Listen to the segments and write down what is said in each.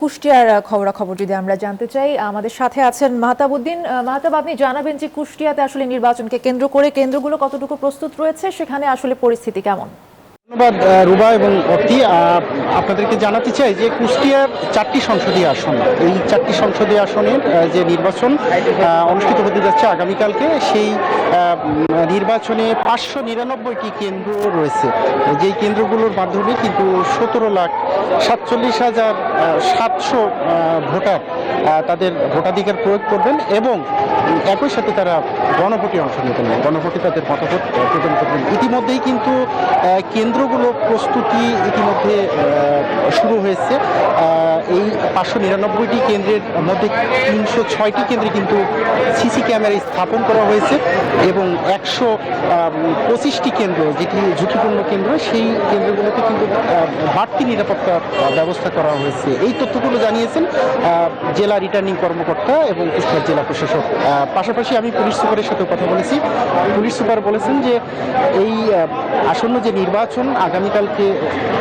কুষ্টিয়ার খবরাখবর যদি আমরা জানতে চাই, আমাদের সাথে আছেন মাহতাব উদ্দিন। মাহতাব, আপনি জানাবেন যে কুষ্টিয়াতে আসলে নির্বাচনকে কেন্দ্র করে কেন্দ্রগুলো কতটুকু প্রস্তুত রয়েছে, সেখানে আসলে পরিস্থিতি কেমন? ধন্যবাদ রুবা এবং অতি। আপনাদেরকে জানাতে চাই যে কুষ্টিয়ার 4টি সংসদীয় আসন, এই 4টি সংসদীয় আসনের যে নির্বাচন অনুষ্ঠিত হতে যাচ্ছে আগামীকালকে, সেই নির্বাচনে 599টি কেন্দ্র রয়েছে। যেই কেন্দ্রগুলোর মাধ্যমে কিন্তু 17,47,700 ভোটার তাদের ভোটাধিকার প্রয়োগ করবেন এবং একই সাথে তারা গণভোটে অংশ নেবেন, গণভোটে তাদের মতামত প্রদান করবেন। ইতিমধ্যেই কিন্তু কেন্দ্রগুলো প্রস্তুতি ইতিমধ্যে শুরু হয়েছে। এই 599টি কেন্দ্রের মধ্যে 306টি কেন্দ্রে কিন্তু সিসি ক্যামেরা স্থাপন করা হয়েছে এবং 125টি কেন্দ্র যেটি ঝুঁকিপূর্ণ কেন্দ্র, সেই কেন্দ্রগুলোতে কিন্তু বাড়তি নিরাপত্তা ব্যবস্থা করা হয়েছে। এই তথ্যগুলো জানিয়েছেন জেলা রিটার্নিং কর্মকর্তা এবং কুষ্টিয়া জেলা প্রশাসক। পাশাপাশি আমি পুলিশ সুপারের সাথে কথা বলেছি। পুলিশ সুপার বলেছেন যে এই আসন্ন যে নির্বাচন আগামীকালকে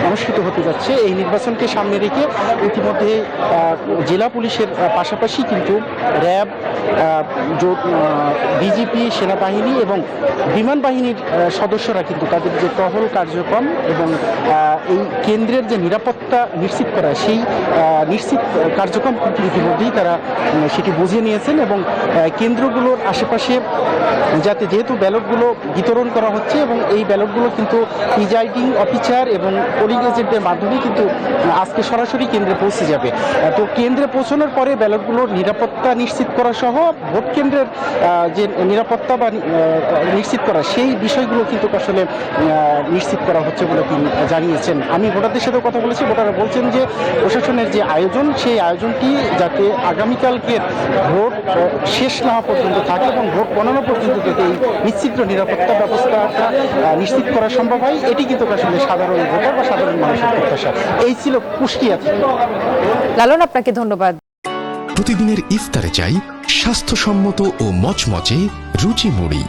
অনুষ্ঠিত হতে যাচ্ছে, এই নির্বাচনকে সামনে রেখে ইতিমধ্যে জেলা পুলিশের পাশাপাশি কিন্তু র্যাব, বিজিপি, সেনাবাহিনী এবং বিমান বাহিনীর সদস্যরা কিন্তু তাদের যে টহল কার্যক্রম এবং এই কেন্দ্রের যে নিরাপত্তা নিশ্চিত করা, সেই নিশ্চিত কার্যক্রম কিন্তু ইতিমধ্যেই তারা সেটি বুঝে নিয়েছেন এবং কেন্দ্রগুলোর আশেপাশে যেহেতু ব্যালটগুলো বিতরণ করা হচ্ছে এবং এই ব্যালটগুলো কিন্তু প্রিজাইডিং অফিসার এবং পোলিং এজেন্টদের মাধ্যমে কিন্তু আজকে সরাসরি কেন্দ্রে পৌঁছে যাবে। তো কেন্দ্রে পৌঁছানোর পরে ব্যালটগুলোর নিরাপত্তা নিশ্চিত করা সহ ভোট কেন্দ্রের যে নিরাপত্তা বা নিশ্চিত করা, সেই বিষয়গুলো কিন্তু আসলে নিশ্চিত করা হচ্ছে বলে তিনি জানিয়েছেন। আমি ভোটারদের সাথে কথা বলেছি, ভোটাররা বলছেন যে প্রশাসনের যে আয়োজন, সেই আয়োজনটি যাতে আগামীকালকের ভোট শেষ না হওয়া পর্যন্ত থাকে এবং ভোট গণনা পর্যন্ত যাতে এই নিশ্চিত নিরাপত্তা ব্যবস্থাটা নিশ্চিত করা সম্ভব হয়, এটি কিন্তু আসলে সাধারণ ভোটার বা সাধারণ মানুষের প্রত্যাশা। এই ছিল কুষ্টিয়া থেকে। লালন, আপনাকে ধন্যবাদ। প্রতিদিনের ইফতারে চাই স্বাস্থ্যসম্মত ও মচমচে রুচি মুড়ি।